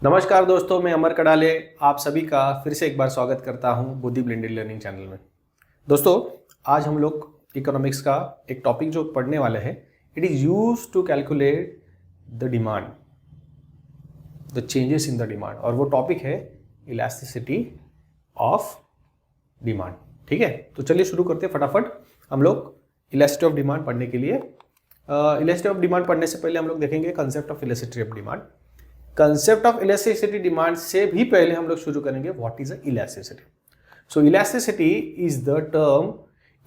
नमस्कार दोस्तों, मैं अमर कडाले आप सभी का फिर से एक बार स्वागत करता हूं बुद्धि ब्लेंडेड लर्निंग चैनल में। दोस्तों, आज हम लोग इकोनॉमिक्स का एक टॉपिक जो पढ़ने वाले हैं, it is use to calculate the demand, the changes in the demand, और वो टॉपिक है इलास्टिसिटी ऑफ डिमांड। ठीक है, तो चलिए शुरू करते हैं फटाफट। हम लोग इलास्टिसिटी ऑफ डिमांड पढ़ने के लिए इलास्टिसिटी ऑफ डिमांड पढ़ने से पहले हम लोग देखेंगे concept of elasticity of demand. Concept of elasticity demand से भी पहले हम लोग शुरू करेंगे what is elasticity. So elasticity is the term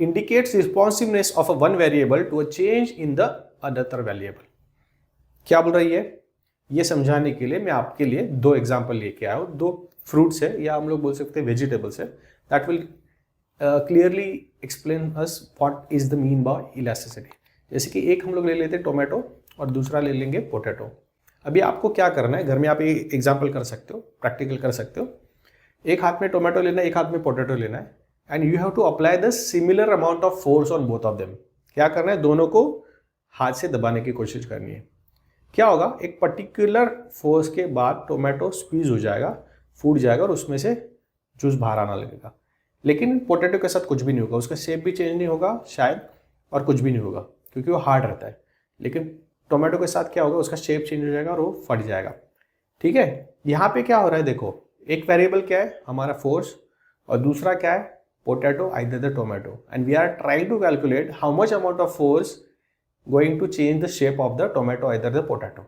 indicates responsiveness of a one variable to a change in the other variable. क्या बोल रही है, ये समझाने के लिए मैं आपके लिए दो एग्जांपल लेके आया हूँ। दो फ्रूट्स है या हम लोग बोल सकते हैं वेजिटेबल्स है, that will clearly explain us what is the mean by elasticity. जैसे कि एक हम लोग ले लेते हैं टोमेटो और दूसरा ले लेंगे पोटैटो। अभी आपको क्या करना है, घर में आप एक एग्जाम्पल कर सकते हो, प्रैक्टिकल कर सकते हो। एक हाथ में टोमेटो लेना है, एक हाथ में पोटैटो लेना है, and you have to apply the similar amount of force on both of them. क्या करना है, दोनों को हाथ से दबाने की कोशिश करनी है। क्या होगा, एक पर्टिकुलर फोर्स के बाद टोमेटो स्क्वीज हो जाएगा, फूट जाएगा और उसमें से जूस बाहर आना लगेगा। लेकिन पोटैटो के साथ कुछ भी नहीं होगा, उसका शेप भी चेंज नहीं होगा शायद, और कुछ भी नहीं होगा क्योंकि वो हार्ड रहता है। लेकिन टोमेटो के साथ क्या होगा, उसका शेप चेंज हो जाएगा और वो फट जाएगा। ठीक है, यहाँ पे क्या हो रहा है, देखो एक वेरिएबल क्या है हमारा फोर्स, और दूसरा क्या है potato either the tomato, and we are trying to calculate how much amount of force going to change the shape of the tomato either the potato.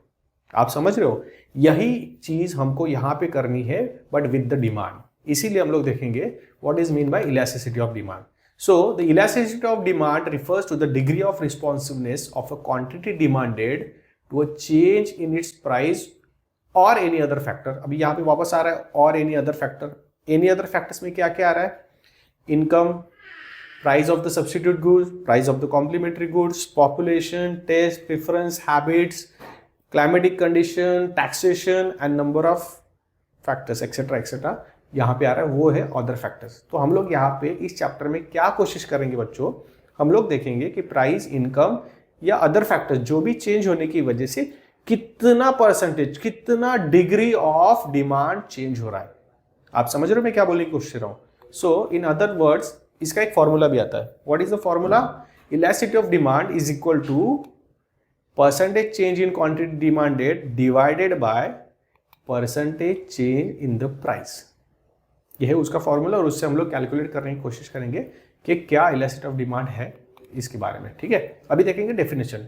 आप समझ रहे हो, यही चीज हमको यहाँ पे करनी है बट विद द डिमांड। इसीलिए हम लोग देखेंगे what is mean by elasticity of demand. So, the elasticity of demand refers to the degree of responsiveness of a quantity demanded to a change in its price or any other factor। अभी यहाँ पे वापस आ रहा है और any other factor। any other factors में क्या क्या आ रहा है, income, price of the substitute goods, price of the complementary goods, population, taste, preference, habits, climatic condition, taxation and number of factors etc etc। यहाँ पे आ रहा है वो है अदर फैक्टर्स। तो हम लोग यहाँ पे इस चैप्टर में क्या कोशिश करेंगे बच्चों, हम लोग देखेंगे कि प्राइस, इनकम या अदर फैक्टर्स जो भी चेंज होने की वजह से कितना परसेंटेज, कितना डिग्री ऑफ डिमांड चेंज हो रहा है। आप समझ रहे हो मैं क्या बोलने की कोशिश कर रहा हूँ। सो इन अदर वर्ड्स इसका एक फॉर्मूला भी आता है। What is the formula, elasticity of demand is equal to percentage change in quantity demanded divided by percentage change in the price. यह है उसका फॉर्मूला, और उससे हम लोग कैलकुलेट करने की कोशिश करेंगे कि क्या इलास्टिसिटी ऑफ डिमांड है इसके बारे में। ठीक है, अभी देखेंगे डेफिनेशन।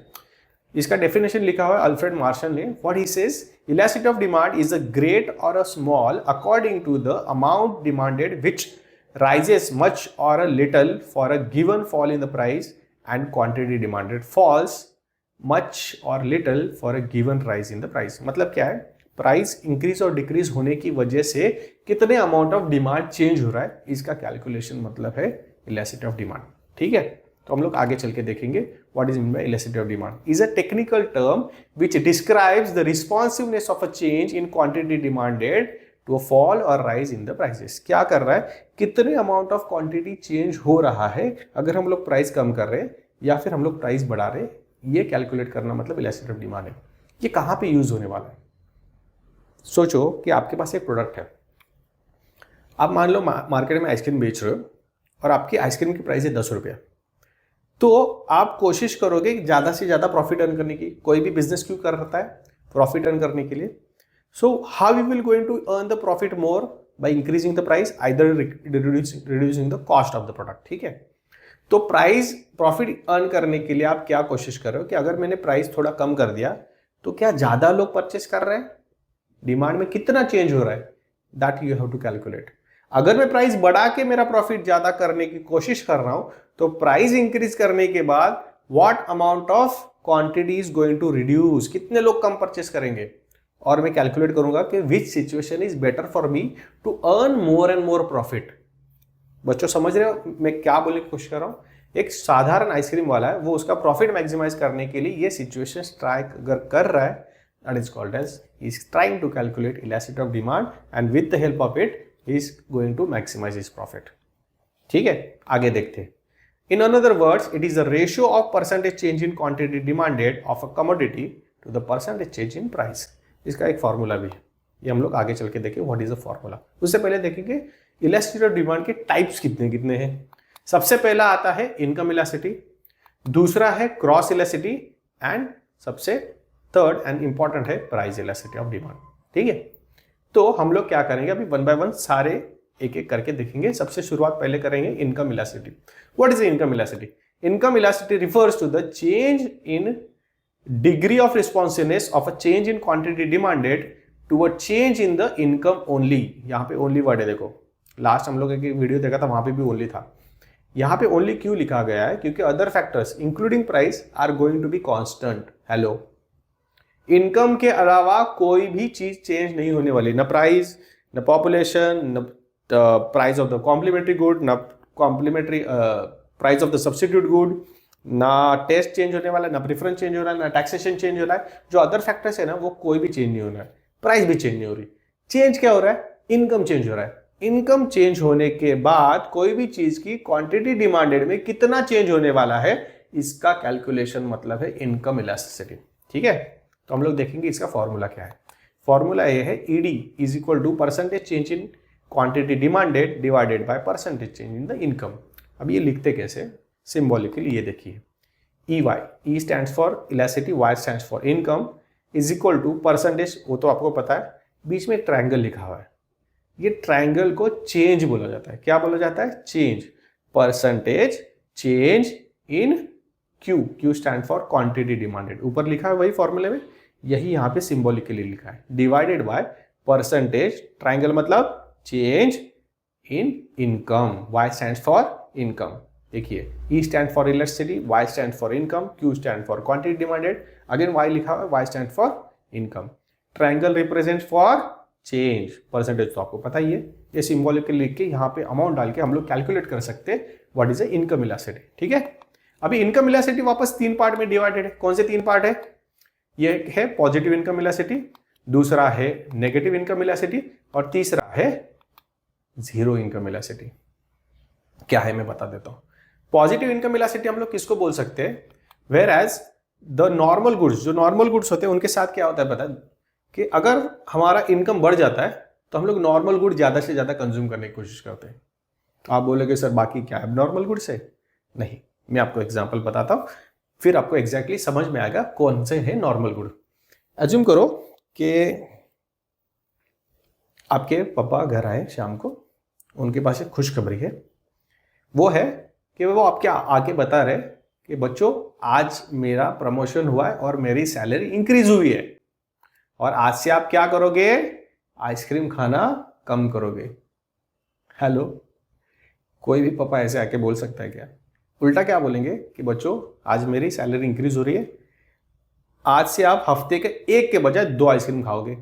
इसका डेफिनेशन लिखा हुआ है अल्फ्रेड मार्शल ने। What he says, elasticity of demand is a great or a small according to the amount demanded which rises much or a little for a given fall in the price and quantity demanded falls much or little for a given rise in the price। मतलब क्या है, price increase और decrease होने की वजह से कितने amount of demand change हो रहा है, इसका कैलकुलेशन मतलब है इलास्टिसिटी ऑफ डिमांड। ठीक है, तो हम लोग आगे चल के देखेंगे what is mean by elasticity of demand is a technical term which describes the responsiveness of a change in quantity demanded to a fall or rise in the prices. क्या कर रहा है, कितने अमाउंट ऑफ क्वांटिटी चेंज हो रहा है अगर हम लोग प्राइस कम कर रहे हैं या फिर हम लोग प्राइस बढ़ा रहे हैं, ये कैलकुलेट करना मतलब इलास्टिसिटी ऑफ डिमांड है। ये कहाँ पे यूज होने वाला है, सोचो कि आपके पास एक प्रोडक्ट है, आप मान लो मार्केट में आइसक्रीम बेच रहे हो और आपकी आइसक्रीम की प्राइस है 10 रुपया। तो आप कोशिश करोगे ज़्यादा से ज़्यादा प्रॉफिट अर्न करने की। कोई भी बिजनेस क्यों कर रहा है, प्रॉफिट अर्न करने के लिए। So how you will going to earn the profit more, by increasing the price either reducing the cost of the product. ठीक है, तो प्राइस प्रॉफिट अर्न करने के लिए आप क्या कोशिश कर रहे हो कि अगर मैंने प्राइस थोड़ा कम कर दिया तो क्या ज़्यादा लोग परचेस कर रहे हैं, डिमांड में कितना चेंज हो रहा है, that you have to calculate. अगर मैं प्राइस बढ़ा के मेरा प्रॉफिट ज्यादा करने की कोशिश कर रहा हूं तो प्राइस इंक्रीज करने के बाद what amount of quantity is going to reduce, कितने लोग कम परचेस करेंगे, और मैं कैलकुलेट करूंगा कि which situation is better for me to earn more and more profit. बच्चों समझ रहे हो मैं क्या बोलने की कोशिश कर रहा हूं। एक साधारण आइसक्रीम वाला है, वो उसका प्रॉफिट मैक्सिमाइज करने के लिए ये सिचुएशन ट्राई कर रहा है, that is called as he is trying to calculate elasticity of demand and with the help of it he is going to maximize his profit। ठीक है, आगे देखते हैं। In another words, it is the ratio of percentage change in quantity demanded of a commodity to the percentage change in price। इसका एक formula भी है, ये हम लोग आगे चल के देखें व्हाट इज द फॉर्मूला। उससे पहले देखेंगे इलास्टिसिटी ऑफ डिमांड के टाइप्स कितने कितने हैं। सबसे पहला आता है इनकम इलास्टिसिटी, दूसरा है क्रॉस इलास्टिसिटी एंड सबसे थर्ड एंड इंपॉर्टेंट है प्राइस इलास्टिसिटी ऑफ डिमांड। ठीक है, तो हम लोग क्या करेंगे अभी वन बाय वन सारे एक एक करके देखेंगे। सबसे शुरुआत पहले करेंगे income elasticity. What is income elasticity? Income elasticity refers to the change in degree of responsiveness of a change in quantity demanded to a change in the income only. यहाँ पे ओनली वर्ड है, देखो last हम लोग एक video देखा था वहां पे भी ओनली था। यहाँ पे ओनली क्यों लिखा गया है? क्योंकि other factors including price are going to be constant. Hello, income के अलावा कोई भी चीज चेंज नहीं होने वाली, न प्राइस, न पॉपुलेशन, न price of the complementary good, न complementary price of the substitute good, ना टेस्ट चेंज होने वाला है, ना प्रेफरेंस चेंज हो रहा है, ना टैक्सेशन चेंज हो रहा है। जो अदर फैक्टर्स है ना वो कोई भी चेंज नहीं हो रहा है, प्राइस भी चेंज नहीं हो रही। चेंज क्या हो रहा है? इनकम चेंज हो रहा है। इनकम चेंज होने के बाद कोई भी चीज की क्वांटिटी डिमांडेड में कितना चेंज होने वाला है, इसका कैलकुलेशन मतलब है इनकम इलास्टिसिटी। ठीक है, तो हम लोग देखेंगे इसका फॉर्मूला क्या है। फॉर्मूला ये है ED is equal to percentage change in quantity demanded divided by percentage change in the income. अब ये लिखते कैसे? सिंबॉलिकली ये देखिए, E Y, E stands for elasticity, Y stands for income, is equal to percentage, वो तो आपको पता है, बीच में एक ट्रायंगल लिखा हुआ है। ये ट्रायंगल को चेंज बोला जाता है। क्या बोला जाता है? Change. Percentage change in Q, Q stand for quantity demanded, ऊपर लिखा है वही फॉर्मूले में, यही यहाँ पे सिंबॉलिकली लिखा है, डिवाइडेड बाय परसेंटेज, ट्रायंगल मतलब change in income, Y stand for income. देखिए, E stand for elasticity, Y stand for income, Q stand for quantity demanded, again Y लिखा हुआ है, Y stand for income. Triangle represent for change, percentage तो आपको पता ही है। ये symbolically लिख के यहाँ पे अमाउंट डाल के हम लोग कैलकुलेट कर सकते हैं what is the income elasticity. ठीक है, अभी इनकम इलास्टिसिटी वापस तीन पार्ट में डिवाइडेड है। कौन से तीन पार्ट है? ये है पॉजिटिव इनकम इलास्टिसिटी, दूसरा है नेगेटिव इनकम इलास्टिसिटी, और तीसरा है जीरो इनकम इलास्टिसिटी। क्या है मैं बता देता हूं। पॉजिटिव इनकम इलास्टिसिटी हम लोग किसको बोल सकते हैं? Whereas the normal goods, जो नॉर्मल गुड्स होते हैं उनके साथ क्या होता है पता है कि अगर हमारा इनकम बढ़ जाता है तो हम लोग नॉर्मल गुड ज्यादा से ज्यादा कंज्यूम करने की कोशिश करते हैं। तो आप बोलोगे सर बाकी क्या है नॉर्मल गुड से? नहीं, मैं आपको एग्जांपल बताता हूं, फिर आपको एग्जैक्टली समझ में आएगा कौन से है नॉर्मल गुड। एज्यूम करो कि आपके पापा घर आए शाम को, उनके पास एक खुशखबरी है। वो है कि वो आपके आके बता रहे कि बच्चों आज मेरा प्रमोशन हुआ है और मेरी सैलरी इंक्रीज हुई है, और आज से आप क्या करोगे? आइसक्रीम खाना कम करोगे। हेलो, कोई भी पापा ऐसे आके बोल सकता है क्या? उल्टा क्या बोलेंगे कि बच्चों आज मेरी सैलरी इंक्रीज हो रही है, आज से आप हफ्ते के एक के बजाय 2 आइसक्रीम खाओगे,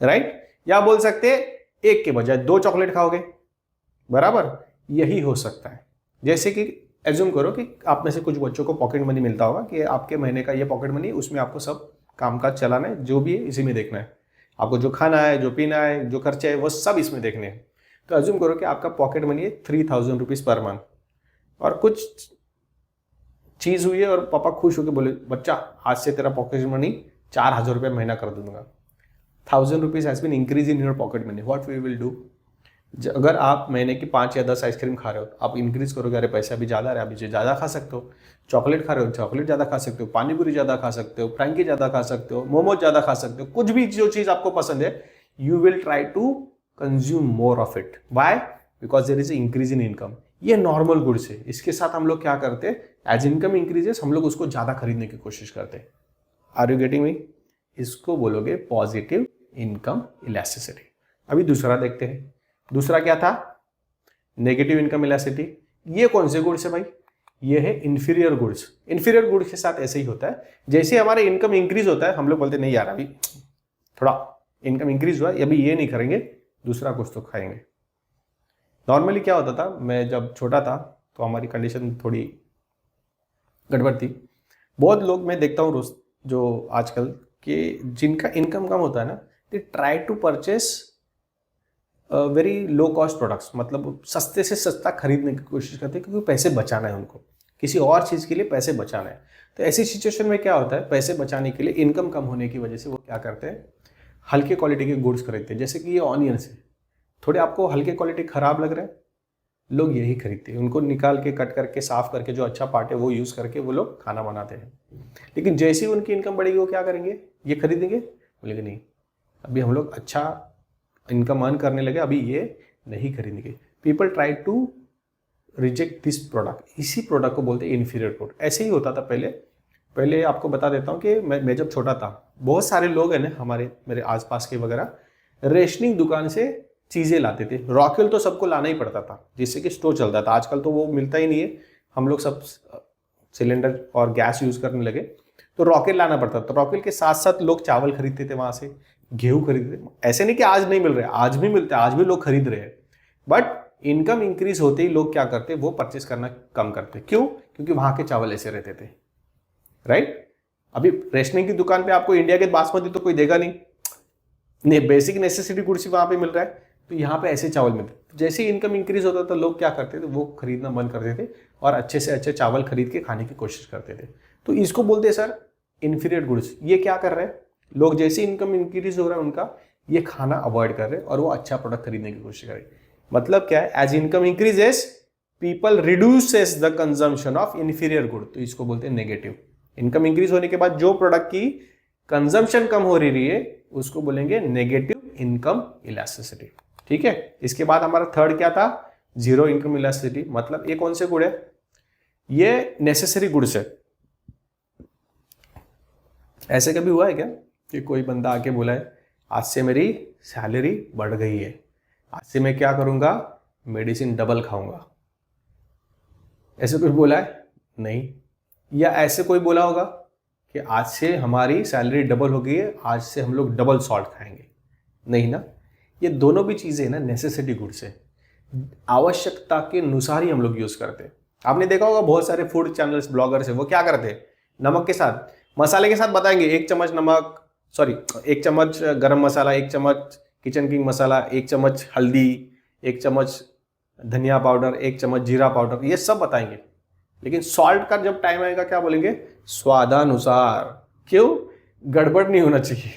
राइट? या बोल सकते एक के बजाय 2 चॉकलेट खाओगे, बराबर? यही हो सकता है। जैसे कि एज्यूम करो कि आप में से कुछ बच्चों को पॉकेट मनी मिलता होगा कि आपके महीने का ये पॉकेट मनी, उसमें आपको सब कामकाज चलाना है, जो भी है इसी में देखना है, आपको जो खाना है, जो पीना है, जो खर्चे है, वो सब इसमें देखने हैं। तो एज्यूम करो कि आपका पॉकेट मनी है 3000 रुपीज़ पर मंथ, और कुछ चीज़ हुई है और पापा खुश होकर बोले बच्चा आज से तेरा पॉकेट मनी 4000 रुपये महीना कर दूंगा। 1000 rupees has been increase in your pocket money, what we will do? अगर आप महीने की 5 या 10 आइसक्रीम खा रहे हो, आप इंक्रीज करोगे, अरे पैसा अभी ज़्यादा है, अभी ज़्यादा खा सकते हो। चॉकलेट खा रहे हो, चॉकलेट ज़्यादा खा सकते हो, पानी पूरी ज़्यादा खा सकते हो, फ्रैंकी ज़्यादा खा सकते हो, मोमोज ज़्यादा खा सकते हो, कुछ भी जो चीज़ आपको पसंद है, you will try to consume more of it. Why? Because there is increase in income. ये नॉर्मल गुड्स है, इसके साथ हम लोग क्या करते हैं, एज इनकम इंक्रीजेस हम लोग उसको ज़्यादा खरीदने की कोशिश करते हैं। Are you getting me? इसको बोलोगे पॉजिटिव इनकम इलास्टिसिटी। अभी दूसरा देखते हैं। दूसरा क्या था? Negative income elasticity. ये कौन से गुड्स है भाई? ये है इंफीरियर गुड्स। इंफीरियर गुड्स के साथ ऐसे ही होता है, जैसे हमारा इनकम इंक्रीज होता है हम लोग बोलते नहीं यार अभी थोड़ा इनकम इंक्रीज हुआ है, अभी ये नहीं करेंगे, दूसरा कुछ तो खाएंगे। नॉर्मली क्या होता था, मैं जब छोटा था तो हमारी कंडीशन थोड़ी गड़बड़ थी। बहुत लोग मैं देखता हूँ रोज जो आजकल कि जिनका इनकम कम होता है ना, they try to purchase very low cost products, मतलब सस्ते से सस्ता खरीदने की कोशिश करते हैं क्योंकि पैसे बचाना है उनको, किसी और चीज़ के लिए पैसे बचाना है। तो ऐसी सिचुएशन में क्या होता है, पैसे बचाने के लिए इनकम कम होने की वजह से वो क्या करते हैं, हल्के क्वालिटी के गुड्स खरीदते हैं, जैसे कि ये ऑनियंस है, थोड़े आपको हल्के क्वालिटी खराब लग रहा है, लोग यही खरीदते हैं, उनको निकाल के कट करके साफ करके जो अच्छा पार्ट है वो यूज़ करके वो लोग खाना बनाते हैं। लेकिन जैसे ही उनकी इनकम बढ़ेगी वो क्या करेंगे, ये खरीदेंगे, बोलेंगे नहीं अभी हम लोग अच्छा इनकम अर्न करने लगे, अभी ये नहीं खरीदेंगे। People try to reject this product, इसी प्रोडक्ट को बोलते हैं इन्फीरियर प्रोडक्ट। ऐसे ही होता था पहले आपको बता देता हूँ कि मैं जब छोटा था, बहुत सारे लोग हैं ना मेरे आसपास के वगैरह, रेशनिंग दुकान से चीज़ें लाते थे। रॉकेल तो सबको लाना ही पड़ता था जिससे कि स्टोव चलता था, आजकल तो वो मिलता ही नहीं है, हम लोग सब सिलेंडर और गैस यूज़ करने लगे, तो रॉकेल लाना पड़ता था। रॉकेल के साथ साथ लोग चावल खरीदते थे वहाँ से, गेहूँ खरीदते थे। ऐसे नहीं कि आज नहीं मिल रहे, आज भी मिलते हैं, आज भी लोग खरीद रहे हैं। बट इनकम इंक्रीज होते ही लोग क्या करते, वो परचेस करना कम करते। क्यों? क्योंकि वहाँ के चावल ऐसे रहते थे, राइट। अभी रेशनिंग की दुकान पे आपको इंडिया के बासमती तो कोई देगा नहीं, बेसिक नेसेसिटी गुड्स वहाँ पे मिल रहा है, तो यहाँ पे ऐसे चावल मिलते। तो जैसे ही इनकम इंक्रीज होता था लोग क्या करते थे, वो खरीदना बंद करते थे और अच्छे से अच्छे चावल खरीद के खाने की कोशिश करते थे। तो इसको बोलते हैं सर इन्फीरियर गुड्स। ये क्या कर रहे हैं लोग, जैसे इनकम इंक्रीज हो रहा है उनका, ये खाना अवॉइड कर रहे हैं और वो अच्छा प्रोडक्ट खरीदने की कोशिश कर रहे हैं। मतलब क्या है, as income increases people reduces the consumption of inferior good, तो इसको बोलते हैं नेगेटिव। इनकम इंक्रीज होने के बाद जो प्रोडक्ट की कंजम्पशन कम हो रही है उसको बोलेंगे नेगेटिव इनकम इलास्टिसिटी। ठीक है, इसके बाद हमारा थर्ड क्या था, जीरो इनकम इलास्टिसिटी। मतलब ये कौन से गुड है, ये नेसेसरी गुड्स है। ऐसे कभी हुआ है क्या कि कोई बंदा आके बोला है आज से मेरी सैलरी बढ़ गई है, आज से मैं क्या करूंगा, मेडिसिन डबल खाऊंगा, ऐसे कोई बोला है? नहीं। या ऐसे कोई बोला होगा कि आज से हमारी सैलरी डबल हो गई है, आज से हम लोग डबल सॉल्ट खाएंगे? नहीं ना। ये दोनों भी चीज़ें ना नेसेसिटी गुड्स है, आवश्यकता के अनुसार ही हम लोग यूज़ करते हैं। आपने देखा होगा बहुत सारे फूड चैनल्स, ब्लॉगर्स है, वो क्या करते हैं, नमक के साथ मसाले के साथ बताएंगे, 1 चम्मच नमक, 1 चम्मच गरम मसाला, 1 चम्मच किचन किंग मसाला, 1 चम्मच हल्दी, 1 चम्मच धनिया पाउडर, 1 चम्मच जीरा पाउडर, ये सब बताएंगे। लेकिन सॉल्ट का जब टाइम आएगा क्या बोलेंगे, स्वादानुसार। क्यों? गड़बड़ नहीं होना चाहिए,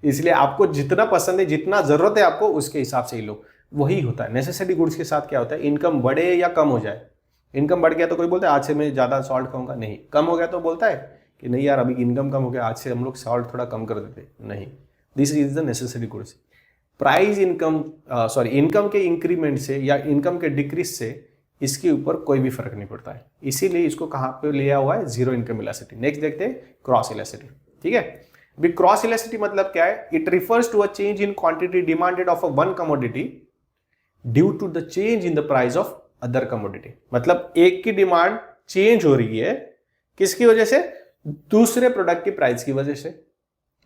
इसलिए आपको जितना पसंद है, जितना जरूरत है आपको, उसके हिसाब से ही लो। वही होता है नेसेसिटी गुड्स के साथ। क्या होता है, इनकम बढ़े या कम हो जाए, इनकम बढ़ गया तो कोई बोलता है आज से मैं ज़्यादा सॉल्ट खाऊंगा, नहीं। कम हो गया तो बोलता है कि नहीं यार अभी इनकम कम हो गया, आज से हम लोग सॉल्ट थोड़ा कम कर देते, नहीं। This is the necessity goods. Price income के इंक्रीमेंट से या इनकम के डिक्रीज से इसके ऊपर कोई भी फर्क नहीं पड़ता है, इसीलिए इसको कहाँ पे लिया हुआ है, जीरो इनकम इलास्टिसिटी। नेक्स्ट देखते हैं क्रॉस इलास्टिसिटी। ठीक है, अभी क्रॉस इलास्टिसिटी मतलब क्या है, it refers to a change in quantity demanded of a one commodity due to the change in the price of other commodity. मतलब एक की डिमांड चेंज हो रही है, किसकी वजह से, दूसरे प्रोडक्ट की प्राइस की वजह से।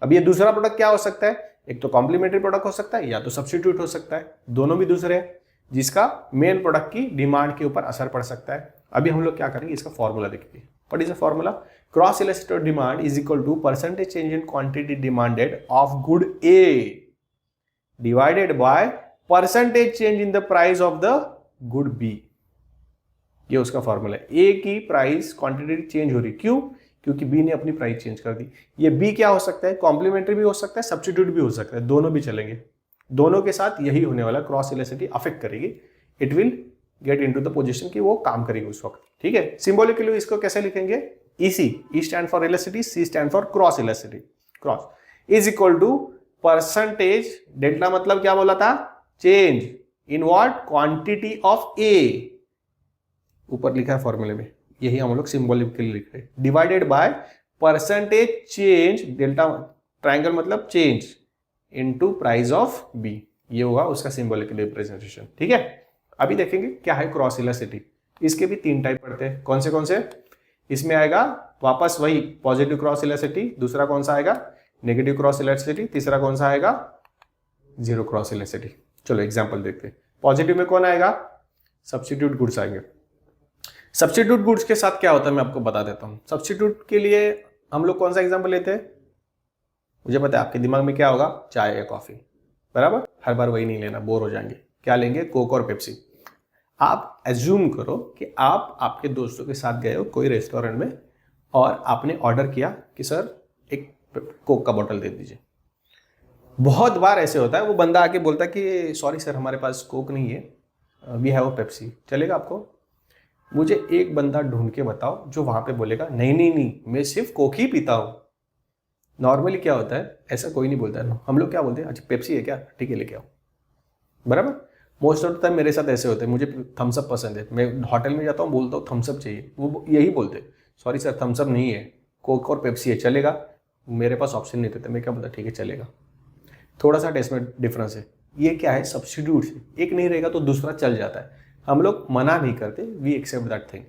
अब ये दूसरा प्रोडक्ट क्या हो सकता है, एक तो कॉम्प्लीमेंट्री प्रोडक्ट हो सकता है या तो सब्स्टिट्यूट हो सकता है, दोनों भी दूसरे हैं, जिसका मेन प्रोडक्ट की डिमांड के ऊपर असर पड़ सकता है। अभी हम लोग क्या करेंगे, इसका फॉर्मूला देखेंगे। What is the formula, cross elasticity demand is equal to percentage change in quantity demanded of good A divided by percentage change in the price of the good B. ये उसका फॉर्मूला है। ए की price quantity change हो रही, क्यों, क्योंकि B ने अपनी प्राइस चेंज कर दी। ये बी क्या हो सकता है, कॉम्प्लीमेंट्री भी हो सकता है, सब्स्टिट्यूट भी हो सकता है, दोनों भी चलेंगे। दोनों के साथ यही होने वाला, क्रॉस इलास्टिसिटी अफेक्ट करेगी, it will get into the position कि वो काम करेगी उस वक्त। ठीक है, सिंबॉलिकली इसको कैसे लिखेंगे, EC, E stand for elasticity, C stand for cross elasticity. Cross is equal to percentage, delta मतलब क्या बोला था, change in what, quantity of A, ऊपर लिखा है फॉर्मूले में, यही हम लोग सिंबॉलिकली लिख रहे हैं, divided by percentage change, delta triangle मतलब change, into price of B. ये होगा उसका सिंबॉलिक रिप्रेजेंटेशन। ठीक है, अभी देखेंगे क्या है क्रॉस इलास्टिसिटी। इसके भी 3 टाइप पड़ते हैं, कौन से इसमें आएगा, वापस वही पॉजिटिव क्रॉस इलास्टिसिटी, दूसरा कौन सा आएगा, नेगेटिव क्रॉस इलास्टिसिटी, तीसरा कौन सा आएगा, जीरो क्रॉस इलास्टिसिटी। चलो एग्जांपल देखते हैं। पॉजिटिव में कौन आएगा, सब्स्टिट्यूट गुड्स आएंगे। सब्स्टिट्यूट गुड्स के साथ क्या होता है मैं आपको बता देता हूं। सब्स्टिट्यूट के लिए हम लोग कौन सा एग्जांपल लेते हैं, मुझे पता है आपके दिमाग में क्या होगा, चाय या कॉफी, बराबर। हर बार वही नहीं लेना, बोर हो जाएंगे। क्या लेंगे, कोक और पेप्सी। आप एज्यूम करो कि आप आपके दोस्तों के साथ गए हो कोई रेस्टोरेंट में और आपने ऑर्डर किया कि सर एक कोक का बोतल दे दीजिए। बहुत बार ऐसे होता है, वो बंदा आके बोलता है कि सॉरी सर हमारे पास कोक नहीं है, वी हैव अ पेप्सी, चलेगा आपको? मुझे एक बंदा ढूंढ के बताओ जो वहां पे बोलेगा नहीं नहीं नहीं मैं सिर्फ कोक ही पीता हूँ। नॉर्मली क्या होता है, ऐसा कोई नहीं बोलता है। हम लोग क्या बोलते हैं, अच्छा पेप्सी है क्या, ठीक है लेके आओ, बराबर। मोस्ट ऑफ द टाइम मेरे साथ ऐसे होते हैं, मुझे थम्सअप पसंद है, मैं होटल में जाता हूँ बोलता हूँ थम्सअप चाहिए, वो यही बोलते सॉरी सर थम्सअप नहीं है, कोक और पेप्सी है, चलेगा? मेरे पास ऑप्शन नहीं देते, मैं क्या बोलता ठीक है चलेगा। थोड़ा सा टेस्ट में डिफरेंस है। ये क्या है, सब्स्टिट्यूट है, एक नहीं रहेगा तो दूसरा चल जाता है। हम लोग मना नहीं करते, वी एक्सेप्ट दैट थिंग,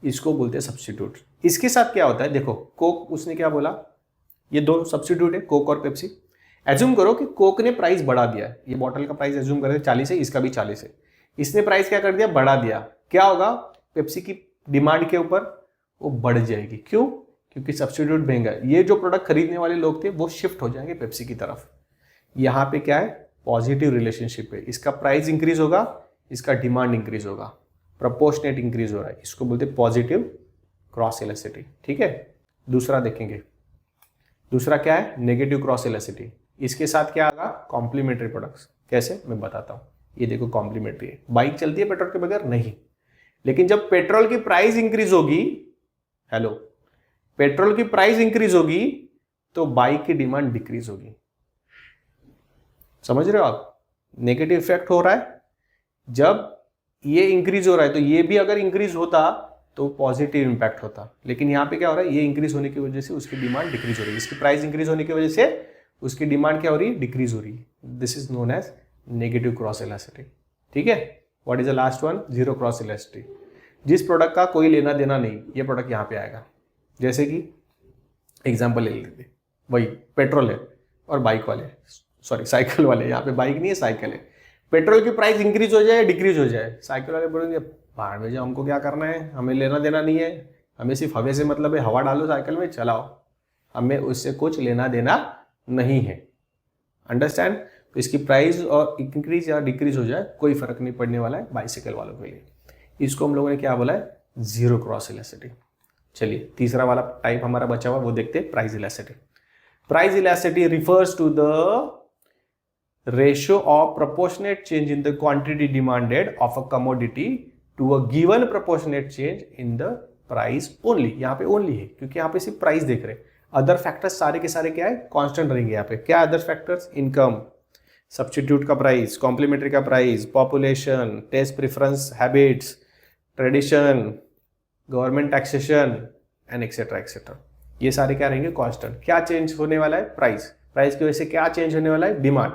इसको बोलते हैं सब्स्टिट्यूट। इसके साथ क्या होता है, देखो कोक उसने क्या बोला, ये दो सब्स्टिट्यूट है कोक और पेप्सी। एज्यूम करो कि कोक ने प्राइस बढ़ा दिया, ये बॉटल का प्राइस एज्यूम करते 40 है, इसका भी 40 है, इसने प्राइस क्या कर दिया, बढ़ा दिया। क्या होगा, पेप्सी की डिमांड के ऊपर वो बढ़ जाएगी। क्यों? क्योंकि सब्स्टिट्यूट महंगा है। ये जो प्रोडक्ट खरीदने वाले लोग थे वो शिफ्ट हो जाएंगे पेप्सी की तरफ। यहाँ पे क्या है, पॉजिटिव रिलेशनशिप है, इसका प्राइस इंक्रीज होगा, इसका डिमांड इंक्रीज होगा, प्रोपोर्शनेट इंक्रीज हो रहा है, इसको बोलते हैं पॉजिटिव क्रॉस इलास्टिसिटी। ठीक है, दूसरा देखेंगे, दूसरा क्या है, नेगेटिव क्रॉस इलास्टिसिटी। इसके साथ क्या आएगा, कॉम्प्लीमेंट्री प्रोडक्ट्स। कैसे, मैं बताता हूँ। ये देखो कॉम्प्लीमेंट्री है, बाइक चलती है पेट्रोल के बगैर? नहीं। लेकिन जब पेट्रोल की प्राइस इंक्रीज होगी, हेलो, पेट्रोल की प्राइस इंक्रीज होगी तो बाइक की डिमांड डिक्रीज होगी। समझ रहे हो आप, नेगेटिव इफेक्ट हो रहा है। जब ये इंक्रीज हो रहा है तो ये भी अगर इंक्रीज होता तो पॉजिटिव इंपैक्ट होता। लेकिन यहाँ पे क्या हो रहा है, ये इंक्रीज होने की वजह से उसकी डिमांड डिक्रीज हो रही है, इसकी प्राइस इंक्रीज होने की वजह से उसकी डिमांड क्या हो रही है, डिक्रीज हो रही है। This is known as negative cross elasticity. ठीक है, what is the last one, zero cross elasticity. जिस प्रोडक्ट का कोई लेना देना नहीं, ये प्रोडक्ट यहाँ पे आएगा। जैसे कि एग्जाम्पल ले लेते, वही पेट्रोल है और बाइक वाले, सॉरी साइकिल वाले, यहाँ पे बाइक नहीं है साइकिल है। पेट्रोल की प्राइस इंक्रीज हो जाए डिक्रीज हो जाए, साइकिल वाले बोलेंगे भाड़ में जाओ, हमको क्या करना है, हमें लेना देना नहीं है, हमें सिर्फ हवा से मतलब है, हवा डालो साइकिल में चलाओ, हमें उससे कुछ लेना देना नहीं है। अंडरस्टैंड? तो इसकी प्राइस और इंक्रीज या डिक्रीज हो जाए कोई फर्क नहीं पड़ने वाला है बाइसिकल वालों के लिए। इसको हम लोगों ने क्या बोला है, जीरो क्रॉस इलास्टिसिटी। चलिए तीसरा वाला टाइप हमारा बचा हुआ, वो देखते हैं, price elasticity. Price elasticity refers to the ratio of proportionate change in the quantity demanded of a commodity to a given proportionate change in the price only। यहाँ पे only है क्योंकि यहाँ पे सिर्फ प्राइस देख रहे हैं, अदर फैक्टर्स सारे के सारे क्या है, कांस्टेंट रहेंगे। यहाँ पे क्या अदर फैक्टर्स, इनकम, सब्स्टिट्यूट का प्राइस, कॉम्प्लीमेंट्री का price, population, test preference, habits, tradition, government taxation and etcetera etcetera. ये सारे क्या रहेंगे, कांस्टेंट। क्या चेंज होने वाला है, प्राइस। प्राइस की वजह से क्या चेंज होने वाला है, डिमांड।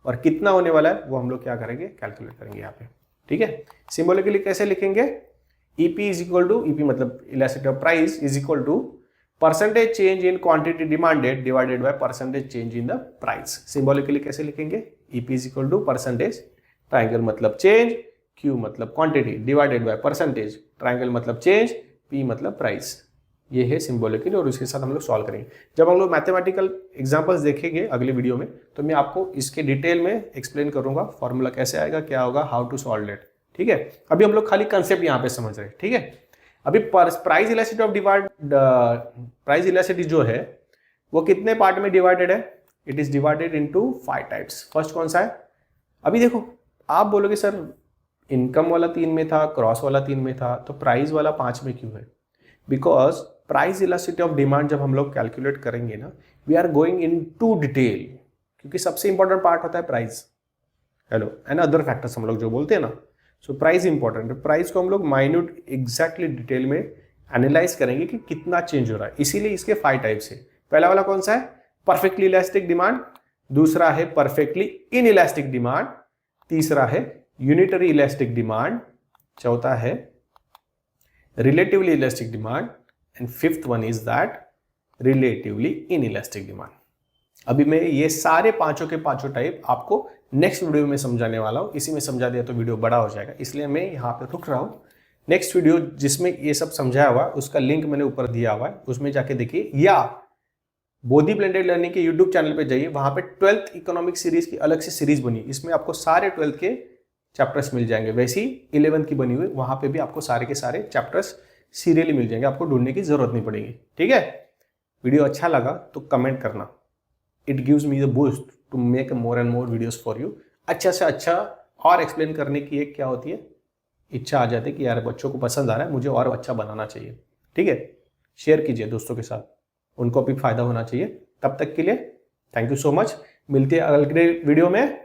और कितना होने वाला है वो हम लोग क्या करेंगे, कैलकुलेट करेंगे यहाँ पे। ठीक है, सिंबॉलिकली कैसे लिखेंगे, EP is equal to, EP मतलब elasticity of price is equal to percentage change in quantity demanded divided by percentage change in the price. Symbolically कैसे लिखेंगे, EP is equal to percentage, triangle मतलब change, Q मतलब quantity, divided by percentage, triangle मतलब change, P मतलब price. ये है symbolically, और उसके साथ हम लोग सॉल्व करेंगे। जब हम लोग मैथमेटिकल एग्जांपल्स देखेंगे अगले वीडियो में तो मैं आपको इसके डिटेल में एक्सप्लेन करूंगा, फॉर्मूला कैसे आएगा, क्या होगा, हाउ टू सॉल्व इट। ठीक है, अभी हम लोग खाली कंसेप्ट यहाँ पे समझ रहे हैं। ठीक है, अभी price elasticity of price elasticity जो है वो कितने पार्ट में डिवाइडेड है, it is divided into 5 types. First कौन सा है, अभी देखो आप बोलोगे सर इनकम वाला 3 में था, क्रॉस वाला 3 में था, तो प्राइस वाला 5 में क्यों है? Because price elasticity of demand जब हम लोग कैलकुलेट करेंगे ना, we are going in to detail, क्योंकि सबसे इंपॉर्टेंट पार्ट होता है price, hello, and other factors हम लोग जो बोलते हैं ना। सो प्राइस इंपॉर्टेंट है, प्राइस को हम लोग माइन्यूट एग्जैक्टली डिटेल में एनालाइज करेंगे कि कितना चेंज हो रहा है। इसीलिए इसके 5 टाइप्स है। पहला वाला कौन सा है, परफेक्टली इलास्टिक डिमांड, दूसरा है परफेक्टली इन इलास्टिक डिमांड, तीसरा है यूनिटरी इलास्टिक डिमांड, चौथा है relatively elastic demand, and fifth one is that relatively inelastic demand. अभी मैं ये सारे पांचों के पांचों टाइप आपको नेक्स्ट वीडियो में समझाने वाला हूं। इसी में समझा दिया तो वीडियो बड़ा हो जाएगा, इसलिए मैं यहाँ पे रुक रहा हूँ। नेक्स्ट वीडियो जिसमें ये सब समझाया हुआ उसका लिंक मैंने ऊपर दिया हुआ है, उसमें जाके देखिए, या बोधी ब्लेंडेड लर्निंग के यूट्यूब चैनल पे जाइए, वहां पे 12th इकोनॉमिक सीरीज की अलग से सीरीज बनी, इसमें आपको सारे 12th के चैप्टर्स मिल जाएंगे। वैसे ही 11th की बनी हुई, वहां पे भी आपको सारे के सारे चैप्टर्स सीरियली मिल जाएंगे, आपको ढूंढने की जरूरत नहीं पड़ेगी। ठीक है, वीडियो अच्छा लगा तो कमेंट करना, it gives me the boost to make more and more videos for you. अच्छा से अच्छा और एक्सप्लेन करने की एक क्या होती है, इच्छा आ जाती है कि यार बच्चों को पसंद आ रहा है, मुझे और अच्छा बनाना चाहिए। ठीक है, शेयर कीजिए दोस्तों के साथ, उनको भी फायदा होना चाहिए। तब तक के लिए थैंक यू सो मच। मिलते हैं अगले वीडियो में।